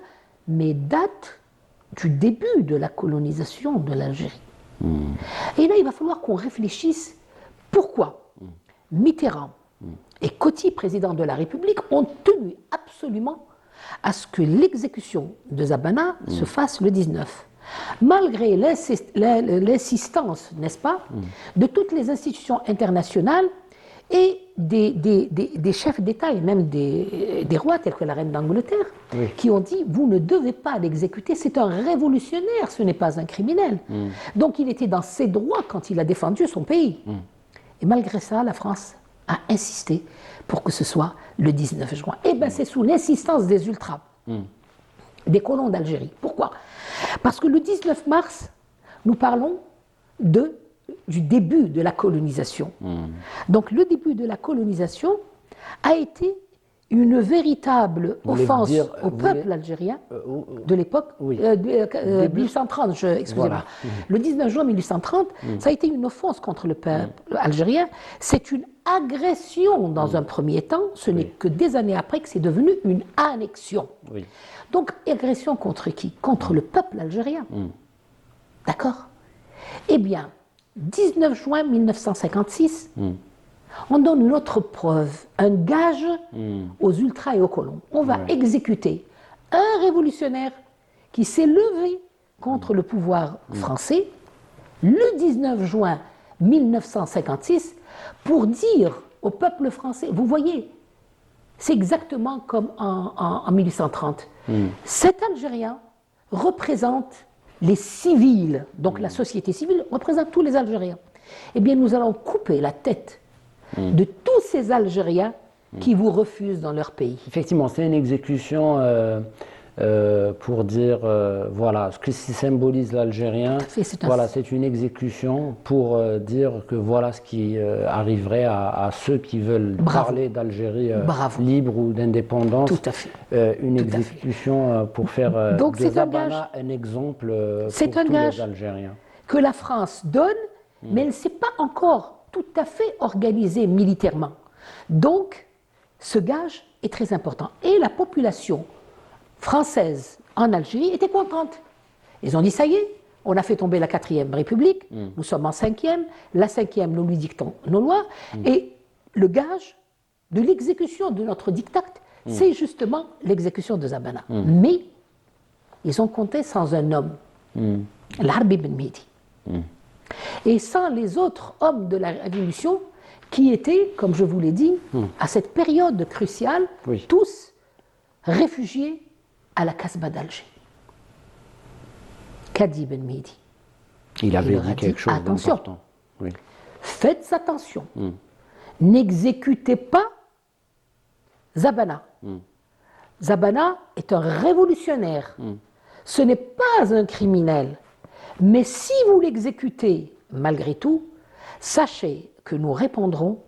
[SPEAKER 6] mais date du début de la colonisation de l'Algérie. Et là, il va falloir qu'on réfléchisse pourquoi Mitterrand et Coty, président de la République, ont tenu absolument à ce que l'exécution de Zabana se fasse le 19. Malgré l'insistance, n'est-ce pas, de toutes les institutions internationales et des chefs d'État et même des rois tels que la reine d'Angleterre, qui ont dit « vous ne devez pas l'exécuter, c'est un révolutionnaire, ce n'est pas un criminel ». Donc il était dans ses droits quand il a défendu son pays. Et malgré ça, la France a insisté pour que ce soit le 19 juin. Eh bien c'est sous l'insistance des ultras, des colons d'Algérie. Pourquoi ? Parce que le 19 mars, nous parlons du début de la colonisation. Donc le début de la colonisation a été une véritable offense au peuple algérien de l'époque, 1830, excusez-moi. Voilà. Le 19 juin 1830, ça a été une offense contre le peuple algérien. C'est une agression dans un premier temps, ce n'est que des années après que c'est devenu une annexion. Donc, agression contre qui ? Contre le peuple algérien. D'accord ? Eh bien, 19 juin 1956, on donne une autre preuve, un gage aux ultras et aux colons. On va exécuter un révolutionnaire qui s'est levé contre le pouvoir français le 19 juin 1956 pour dire au peuple français, vous voyez, c'est exactement comme en 1830. Cet Algérien représente les civils, donc la société civile représente tous les Algériens. Eh bien, nous allons couper la tête de tous ces Algériens qui vous refusent dans leur pays.
[SPEAKER 1] Effectivement, c'est une exécution pour dire, voilà, ce que symbolise l'Algérien. Voilà, c'est une exécution pour dire que voilà ce qui arriverait à ceux qui veulent parler d'Algérie libre ou d'indépendance.
[SPEAKER 6] Tout à fait.
[SPEAKER 1] Une exécution pour faire
[SPEAKER 6] donc
[SPEAKER 1] de Zabana un exemple pour tous les Algériens.
[SPEAKER 6] Que la France donne, mais elle ne s'est pas encore tout à fait organisée militairement. Donc, ce gage est très important. Et la population française en Algérie était contente. Ils ont dit, ça y est, on a fait tomber la 4e République, nous sommes en 5e, la 5e, nous lui dictons nos lois, et le gage de l'exécution de notre diktat, c'est justement l'exécution de Zabana. Mais ils ont compté sans un homme, l'Arbi Ben Mehdi. Et sans les autres hommes de la Révolution qui étaient, comme je vous l'ai dit, à cette période cruciale, tous réfugiés à la Casbah d'Alger. Qu'a dit Ben Mehdi ?
[SPEAKER 1] Il avait dit quelque chose d'important.
[SPEAKER 6] Faites attention. N'exécutez pas Zabana. Zabana est un révolutionnaire. Ce n'est pas un criminel. Mais si vous l'exécutez malgré tout, sachez que nous répondrons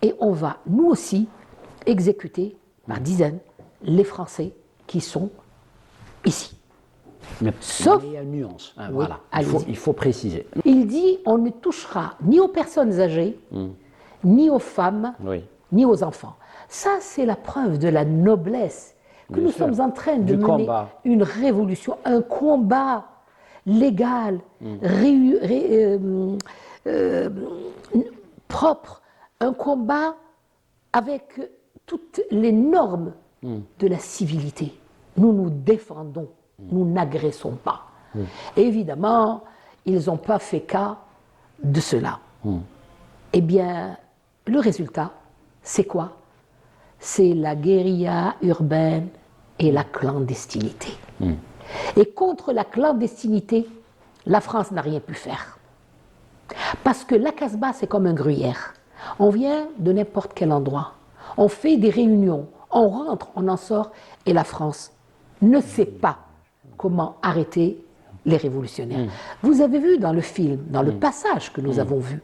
[SPEAKER 6] et on va nous aussi exécuter par dizaines les Français qui sont ici.
[SPEAKER 1] Mais
[SPEAKER 6] Sauf-
[SPEAKER 1] il y a une nuance. Hein,
[SPEAKER 6] Oui,
[SPEAKER 1] voilà.
[SPEAKER 6] allez-y.
[SPEAKER 1] Il faut préciser.
[SPEAKER 6] Il dit on ne touchera ni aux personnes âgées, ni aux femmes,
[SPEAKER 1] Oui.
[SPEAKER 6] ni aux enfants. Ça, c'est la preuve de la noblesse que
[SPEAKER 1] Bien
[SPEAKER 6] nous
[SPEAKER 1] sûr.
[SPEAKER 6] sommes en train de
[SPEAKER 1] Du
[SPEAKER 6] mener
[SPEAKER 1] combat.
[SPEAKER 6] une révolution, un combat légal, propre, un combat avec toutes les normes de la civilité. Nous nous défendons, nous n'agressons pas. Et évidemment, ils n'ont pas fait cas de cela. Eh bien, le résultat, c'est quoi? C'est la guérilla urbaine et la clandestinité. Et contre la clandestinité, la France n'a rien pu faire. Parce que la Casbah, c'est comme un gruyère. On vient de n'importe quel endroit. On fait des réunions, on rentre, on en sort, et la France ne sait pas comment arrêter les révolutionnaires. Vous avez vu dans le film, dans le passage que nous avons vu,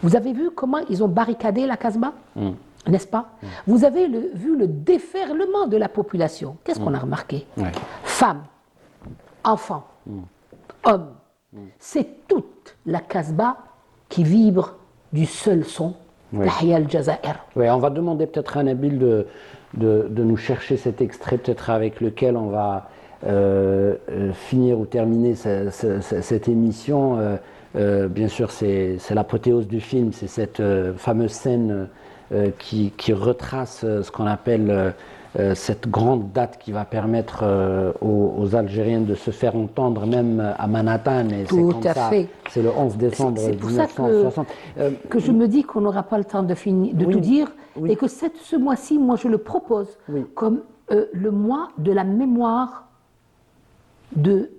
[SPEAKER 6] vous avez vu comment ils ont barricadé la Casbah, n'est-ce pas? Vous avez vu le déferlement de la population. Qu'est-ce qu'on a remarqué?
[SPEAKER 1] Ouais.
[SPEAKER 6] Femmes, enfants, hommes, c'est toute la Casbah qui vibre du seul son,
[SPEAKER 1] Oui.
[SPEAKER 6] Tahia al-Jazair.
[SPEAKER 1] Oui, on va demander peut-être à Nabil de nous chercher cet extrait, peut-être avec lequel on va finir ou terminer cette émission. Bien sûr, c'est l'apothéose du film, c'est cette fameuse scène qui retrace ce qu'on appelle cette grande date qui va permettre aux Algériens de se faire entendre même à Manhattan. Et
[SPEAKER 6] Tout
[SPEAKER 1] c'est comme
[SPEAKER 6] à
[SPEAKER 1] ça,
[SPEAKER 6] fait.
[SPEAKER 1] c'est le 11 décembre
[SPEAKER 6] C'est pour ça
[SPEAKER 1] 1960.
[SPEAKER 6] que je me dis qu'on n'aura pas le temps de
[SPEAKER 1] Oui,
[SPEAKER 6] tout dire,
[SPEAKER 1] oui.
[SPEAKER 6] et que ce mois-ci, moi je le propose
[SPEAKER 1] Oui.
[SPEAKER 6] comme le mois de la mémoire de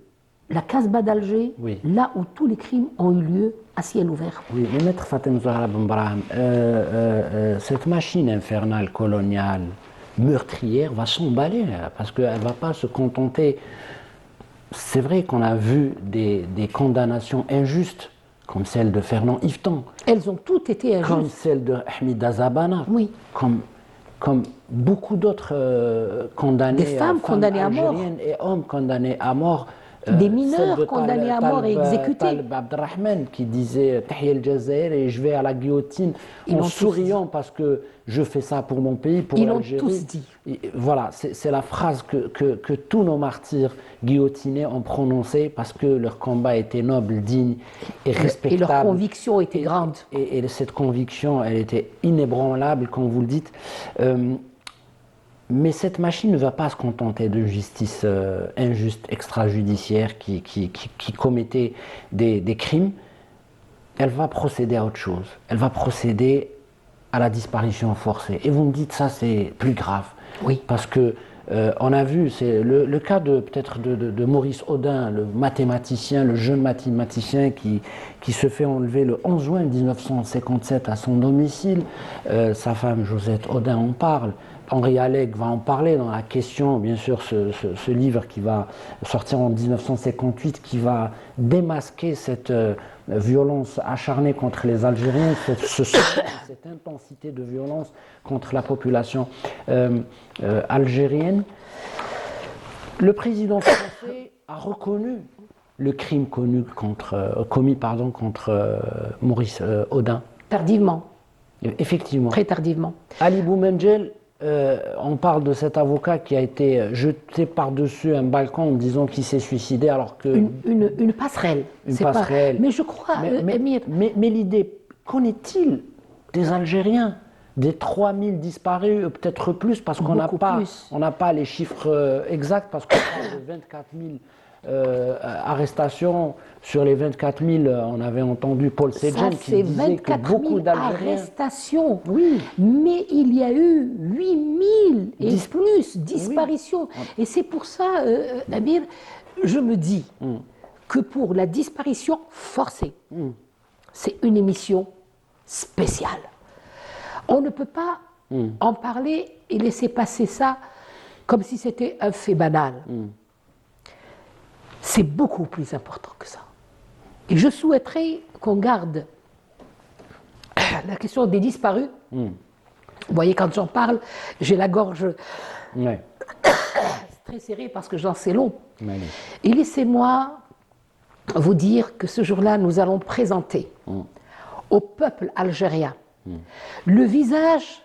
[SPEAKER 6] la Casbah d'Alger,
[SPEAKER 1] Oui.
[SPEAKER 6] là où tous les crimes ont eu lieu à ciel ouvert.
[SPEAKER 1] Oui, mais maître Fatem Zahra Ben Brahim, cette machine infernale coloniale meurtrière va s'emballer parce qu'elle ne va pas se contenter. C'est vrai qu'on a vu des condamnations injustes, comme celle de Fernand Yveton,
[SPEAKER 6] Elles ont toutes été
[SPEAKER 1] comme
[SPEAKER 6] injustes.
[SPEAKER 1] celle de Hamid Azabana,
[SPEAKER 6] Oui.
[SPEAKER 1] comme beaucoup d'autres condamnés,
[SPEAKER 6] Des femmes condamnées à mort.
[SPEAKER 1] algériennes et hommes condamnés à mort.
[SPEAKER 6] Des
[SPEAKER 1] Celle
[SPEAKER 6] mineurs
[SPEAKER 1] de
[SPEAKER 6] condamnés à mort et exécutés.
[SPEAKER 1] Talib Abdelrahman qui disait Tahia al-Jazair et je vais à la guillotine
[SPEAKER 6] Ils
[SPEAKER 1] en
[SPEAKER 6] l'ont tous
[SPEAKER 1] souriant parce que je fais ça pour mon pays, pour
[SPEAKER 6] Ils l'ont
[SPEAKER 1] l'Algérie.
[SPEAKER 6] tous dit.
[SPEAKER 1] Et voilà, c'est la phrase que tous nos martyrs guillotinés ont prononcée parce que leur combat était noble, digne et respectable.
[SPEAKER 6] Et leur conviction était grande.
[SPEAKER 1] Et cette conviction, elle était inébranlable, comme vous le dites. Mais cette machine ne va pas se contenter de justice injuste, extrajudiciaire, qui commettait des crimes. Elle va procéder à autre chose. Elle va procéder à la disparition forcée. Et vous me dites, ça c'est plus grave.
[SPEAKER 6] Oui.
[SPEAKER 1] Parce que on a vu, c'est le cas peut-être de Maurice Audin, le mathématicien, le jeune mathématicien qui se fait enlever le 11 juin 1957 à son domicile. Sa femme Josette Audin en parle. Henri Alleg va en parler dans la question, bien sûr, ce livre qui va sortir en 1958, qui va démasquer cette violence acharnée contre les Algériens, cette intensité de violence contre la population algérienne. Le président français a reconnu le crime commis contre Maurice Audin.
[SPEAKER 6] Tardivement,
[SPEAKER 1] Effectivement.
[SPEAKER 6] très tardivement.
[SPEAKER 1] Ali Boumendjel, on parle de cet avocat qui a été jeté par-dessus un balcon en disant qu'il s'est suicidé alors que...
[SPEAKER 6] Une passerelle.
[SPEAKER 1] Une
[SPEAKER 6] C'est
[SPEAKER 1] passerelle.
[SPEAKER 6] Mais je crois, Émir,
[SPEAKER 1] mais l'idée, qu'en est-il des Algériens, des 3000 disparus, peut-être plus, parce qu'on n'a
[SPEAKER 6] Beaucoup
[SPEAKER 1] pas,
[SPEAKER 6] plus.
[SPEAKER 1] on n'a pas les chiffres exacts, parce qu'on parle de 24 000 arrestations. Sur les 24 000, on avait entendu Paul
[SPEAKER 6] ça
[SPEAKER 1] Sedjan
[SPEAKER 6] fait
[SPEAKER 1] qui disait que
[SPEAKER 6] 24
[SPEAKER 1] beaucoup
[SPEAKER 6] 000
[SPEAKER 1] d'Algériens...
[SPEAKER 6] arrestations.
[SPEAKER 1] Oui.
[SPEAKER 6] Mais il y a eu 8 000 et
[SPEAKER 1] Dis-
[SPEAKER 6] plus disparitions. Et c'est pour ça, Amir, je me dis que pour la disparition forcée, c'est une émission spéciale. On ne peut pas en parler et laisser passer ça comme si c'était un fait banal. C'est beaucoup plus important que ça. Et je souhaiterais qu'on garde la question des disparus. Vous voyez, quand j'en parle, j'ai la gorge
[SPEAKER 1] Ouais.
[SPEAKER 6] très serré parce que j'en sais long.
[SPEAKER 1] Mais allez.
[SPEAKER 6] Et laissez-moi vous dire que ce jour-là, nous allons présenter au peuple algérien le visage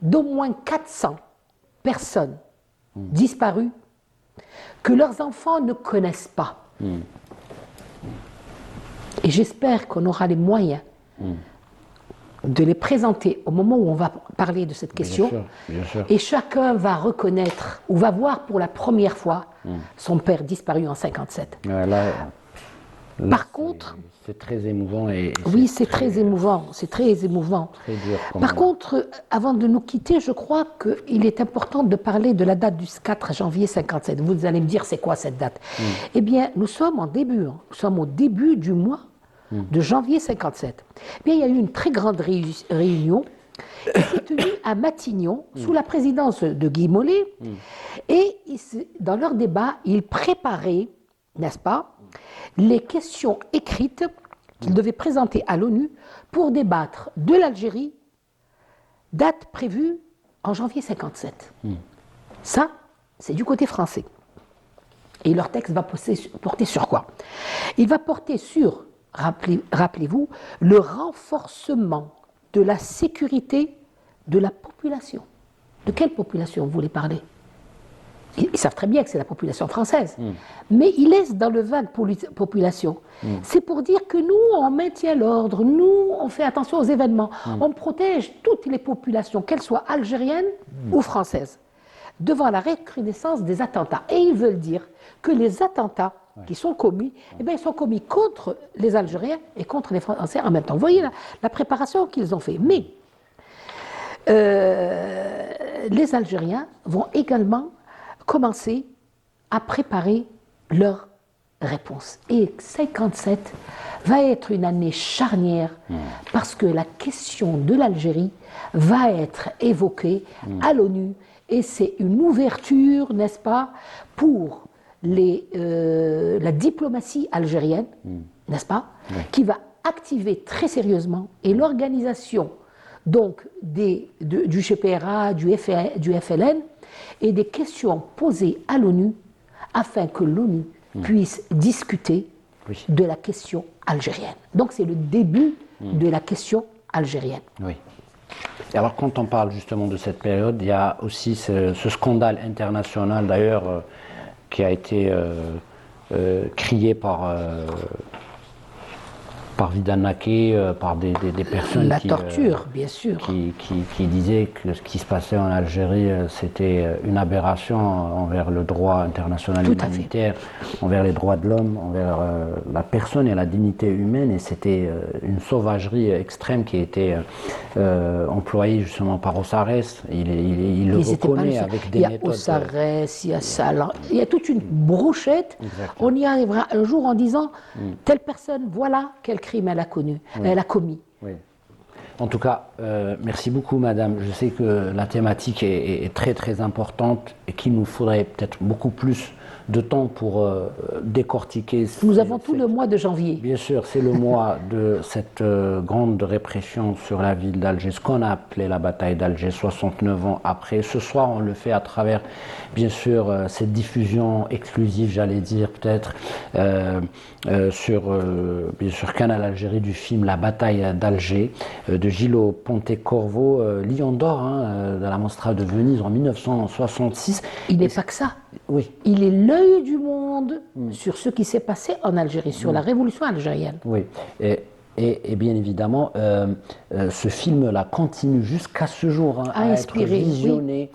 [SPEAKER 6] d'au moins 400 personnes disparues que leurs enfants ne connaissent pas. Et j'espère qu'on aura les moyens de les présenter au moment où on va parler de cette question.
[SPEAKER 1] Bien sûr.
[SPEAKER 6] Et chacun va reconnaître ou va voir pour la première fois son père disparu en 57.
[SPEAKER 1] Là,
[SPEAKER 6] Par contre,
[SPEAKER 1] c'est très émouvant.
[SPEAKER 6] Oui, c'est très émouvant, c'est très émouvant.
[SPEAKER 1] Très dur
[SPEAKER 6] Par contre, avant de nous quitter, je crois qu'il est important de parler de la date du 4 janvier 57. Vous allez me dire, c'est quoi cette date? Eh bien, nous sommes en début, nous sommes au début du mois de janvier 57. Eh bien, il y a eu une très grande réunion qui s'est tenue à Matignon, sous la présidence de Guy Mollet, et dans leur débat, ils préparaient, n'est-ce pas, les questions écrites qu'ils devaient présenter à l'ONU pour débattre de l'Algérie, date prévue en janvier 57. Ça, c'est du côté français. Et leur texte va porter sur quoi? Il va porter sur, rappelez-vous, le renforcement de la sécurité de la population. De quelle population vous voulez parler? Ils savent très bien que c'est la population française, mais ils laissent dans le vague population. C'est pour dire que nous, on maintient l'ordre, nous, on fait attention aux événements, on protège toutes les populations, qu'elles soient algériennes ou françaises, devant la recrudescence des attentats. Et ils veulent dire que les attentats qui sont commis, eh bien, ils sont commis contre les Algériens et contre les Français en même temps. Vous voyez la préparation qu'ils ont fait. Mais les Algériens vont également commencer à préparer leur réponse. Et 57 va être une année charnière parce que la question de l'Algérie va être évoquée à l'ONU et c'est une ouverture, n'est-ce pas, pour la diplomatie algérienne, n'est-ce pas, qui va activer très sérieusement et l'organisation donc du GPRA, du FLN, et des questions posées à l'ONU afin que l'ONU puisse discuter de la question algérienne. Donc c'est le début de la question algérienne.
[SPEAKER 1] Oui. Et alors quand on parle justement de cette période, il y a aussi ce scandale international d'ailleurs qui a été crié par Vidal Naquet, par des personnes
[SPEAKER 6] la torture, bien sûr.
[SPEAKER 1] qui disaient que ce qui se passait en Algérie, c'était une aberration envers le droit international humanitaire, envers les droits de l'homme, envers la personne et la dignité humaine, et c'était une sauvagerie extrême qui a été employée justement par Ossarès. Il le reconnaît avec des méthodes.
[SPEAKER 6] Il y a Ossarès, il y a Salan, il y a toute une brochette.
[SPEAKER 1] Exactement.
[SPEAKER 6] On y arrivera un jour en disant telle personne, voilà quel crime elle a commis.
[SPEAKER 1] Oui. En tout cas, merci beaucoup, madame. Je sais que la thématique est très très importante et qu'il nous faudrait peut-être beaucoup plus de temps pour décortiquer.
[SPEAKER 6] Nous avons tout le mois de janvier.
[SPEAKER 1] Bien sûr, c'est le mois de cette grande répression sur la ville d'Alger, ce qu'on a appelé la bataille d'Alger, 69 ans après. Ce soir, on le fait à travers, bien sûr, cette diffusion exclusive, j'allais dire peut-être, sur bien sûr Canal Algérie du film La bataille d'Alger de Gillo Pontecorvo, Lion d'or de la Mostra de Venise en 1966.
[SPEAKER 6] Il n'est pas que ça.
[SPEAKER 1] Oui.
[SPEAKER 6] Il est l'œil du monde sur ce qui s'est passé en Algérie, sur la révolution algérienne.
[SPEAKER 1] Oui. Et bien évidemment, ce film-là continue jusqu'à ce jour à être visionné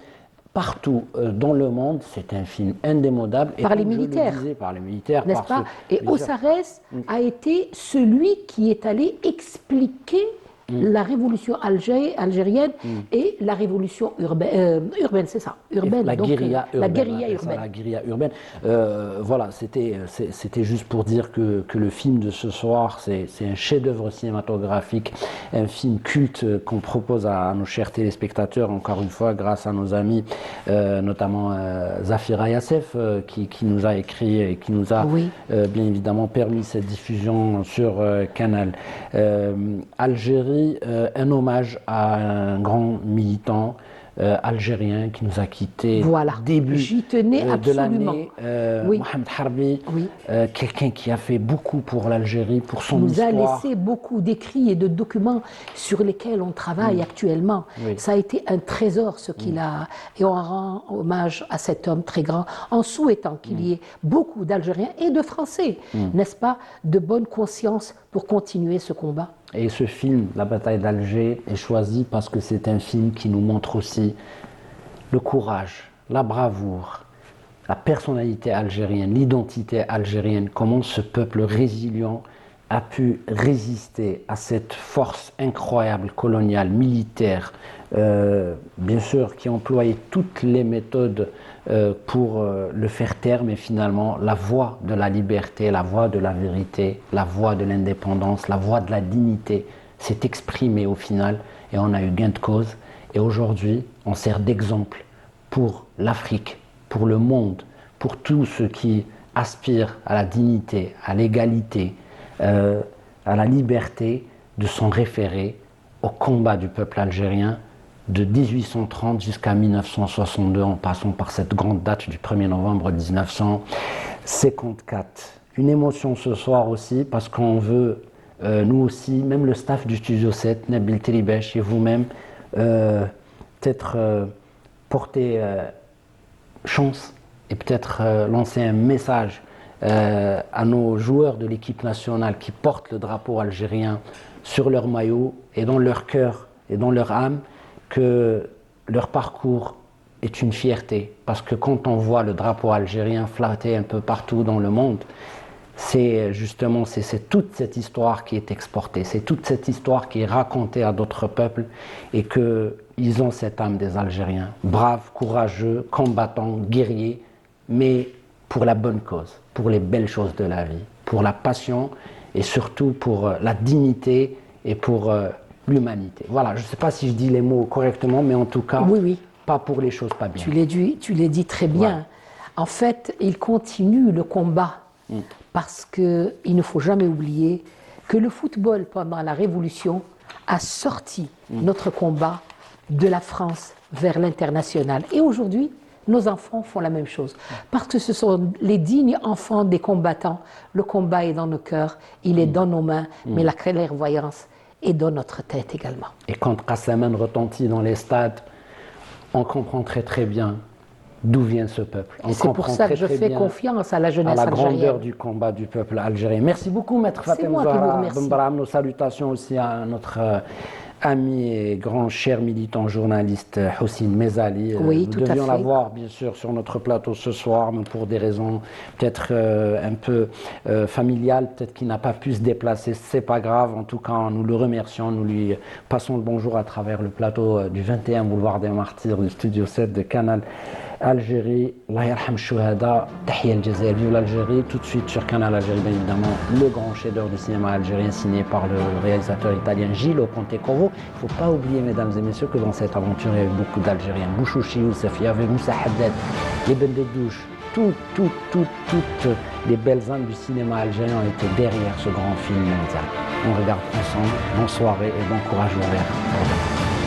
[SPEAKER 1] partout dans le monde. C'est un film indémodable.
[SPEAKER 6] Par les militaires.
[SPEAKER 1] Par les militaires.
[SPEAKER 6] N'est-ce pas? Et Ossarès a été celui qui est allé expliquer la révolution algérienne et la révolution urbaine, c'est ça, urbaine.
[SPEAKER 1] La guérilla urbaine.
[SPEAKER 6] La guérilla urbaine.
[SPEAKER 1] La guérilla urbaine. Voilà, c'était juste pour dire que le film de ce soir, c'est un chef-d'œuvre cinématographique, un film culte qu'on propose à nos chers téléspectateurs, encore une fois, grâce à nos amis, notamment Zafira Yassef, qui nous a écrit et qui nous a bien évidemment permis cette diffusion sur Canal. Algérie, un hommage à un grand militant, algérien qui nous a quittés
[SPEAKER 6] Voilà.
[SPEAKER 1] début
[SPEAKER 6] J'y tenais
[SPEAKER 1] de
[SPEAKER 6] absolument.
[SPEAKER 1] l'année.
[SPEAKER 6] Oui.
[SPEAKER 1] Mohamed Harbi,
[SPEAKER 6] Oui.
[SPEAKER 1] quelqu'un qui a fait beaucoup pour l'Algérie, pour son
[SPEAKER 6] Nous a
[SPEAKER 1] histoire.
[SPEAKER 6] laissé beaucoup d'écrits et de documents sur lesquels on travaille actuellement.
[SPEAKER 1] Oui.
[SPEAKER 6] Ça a été un trésor ce qu'il a, et on rend hommage à cet homme très grand en souhaitant qu'il y ait beaucoup d'Algériens et de Français, n'est-ce pas, de bonne conscience pour continuer ce combat.
[SPEAKER 1] Et ce film, La bataille d'Alger, est choisi parce que c'est un film qui nous montre aussi le courage, la bravoure, la personnalité algérienne, l'identité algérienne, comment ce peuple résilient a pu résister à cette force incroyable coloniale, militaire, bien sûr qui employait toutes les méthodes pour le faire taire, mais finalement la voie de la liberté, la voie de la vérité, la voie de l'indépendance, la voie de la dignité s'est exprimée au final et on a eu gain de cause. Et aujourd'hui, on sert d'exemple pour l'Afrique, pour le monde, pour tous ceux qui aspirent à la dignité, à l'égalité, à la liberté, de s'en référer au combat du peuple algérien de 1830 jusqu'à 1962, en passant par cette grande date du 1er novembre 1954. Une émotion ce soir aussi, parce qu'on veut, nous aussi, même le staff du Studio 7, Nabil Telibech et vous-même, peut-être porter chance et peut-être lancer un message à nos joueurs de l'équipe nationale qui portent le drapeau algérien sur leur maillot et dans leur cœur et dans leur âme, que leur parcours est une fierté. Parce que quand on voit le drapeau algérien flatter un peu partout dans le monde, c'est justement c'est toute cette histoire qui est exportée, c'est toute cette histoire qui est racontée à d'autres peuples et qu'ils ont cette âme des Algériens, braves, courageux, combattants, guerriers, mais pour la bonne cause, pour les belles choses de la vie, pour la passion et surtout pour la dignité et pour l'humanité. Voilà, je ne sais pas si je dis les mots correctement, mais en tout cas,
[SPEAKER 6] Oui, oui.
[SPEAKER 1] pas pour les choses pas bien.
[SPEAKER 6] Tu l'as dit très bien.
[SPEAKER 1] Ouais.
[SPEAKER 6] En fait, il continue le combat parce qu'il ne faut jamais oublier que le football, pendant la Révolution, a sorti notre combat de la France vers l'international. Et aujourd'hui, nos enfants font la même chose. Parce que ce sont les dignes enfants des combattants. Le combat est dans nos cœurs, il est dans nos mains, mais la clairvoyance est dans notre tête également.
[SPEAKER 1] Et quand Kassaman retentit dans les stades, on comprend très très bien d'où vient ce peuple. On
[SPEAKER 6] C'est pour
[SPEAKER 1] comprend
[SPEAKER 6] ça que
[SPEAKER 1] très,
[SPEAKER 6] je
[SPEAKER 1] très
[SPEAKER 6] fais
[SPEAKER 1] bien
[SPEAKER 6] confiance à la
[SPEAKER 1] à
[SPEAKER 6] jeunesse
[SPEAKER 1] la
[SPEAKER 6] algérienne.
[SPEAKER 1] grandeur du combat du peuple algérien. Merci beaucoup, Maître
[SPEAKER 6] C'est
[SPEAKER 1] Fatem
[SPEAKER 6] moi qui vous
[SPEAKER 1] Zahra
[SPEAKER 6] remercie.
[SPEAKER 1] Benbraham. Nos salutations aussi à notre ami et grand cher militant journaliste Houssine Mezali.
[SPEAKER 6] Oui,
[SPEAKER 1] Nous
[SPEAKER 6] tout à
[SPEAKER 1] devions
[SPEAKER 6] fait.
[SPEAKER 1] l'avoir bien sûr sur notre plateau ce soir, mais pour des raisons peut-être un peu familiales, peut-être qu'il n'a pas pu se déplacer. C'est pas grave. En tout cas, nous le remercions. Nous lui passons le bonjour à travers le plateau du 21 boulevard des Martyrs du Studio 7 de Canal Algérie. Allah yarham Chouhada, Tahia al-Jazair, vive l'Algérie. Tout de suite sur Canal Algérie, bien évidemment, le grand chef-d'œuvre du cinéma algérien signé par le réalisateur italien Gillo Pontecorvo. Il ne faut pas oublier, mesdames et messieurs, que dans cette aventure, il y a eu beaucoup d'Algériens. Bouchouchi Youssef, il y avait Moussa Haddad, les Bendedouche, toutes les belles âmes du cinéma algérien ont été derrière ce grand film mondial. On regarde ensemble. Bonne soirée et bon courage ouvert.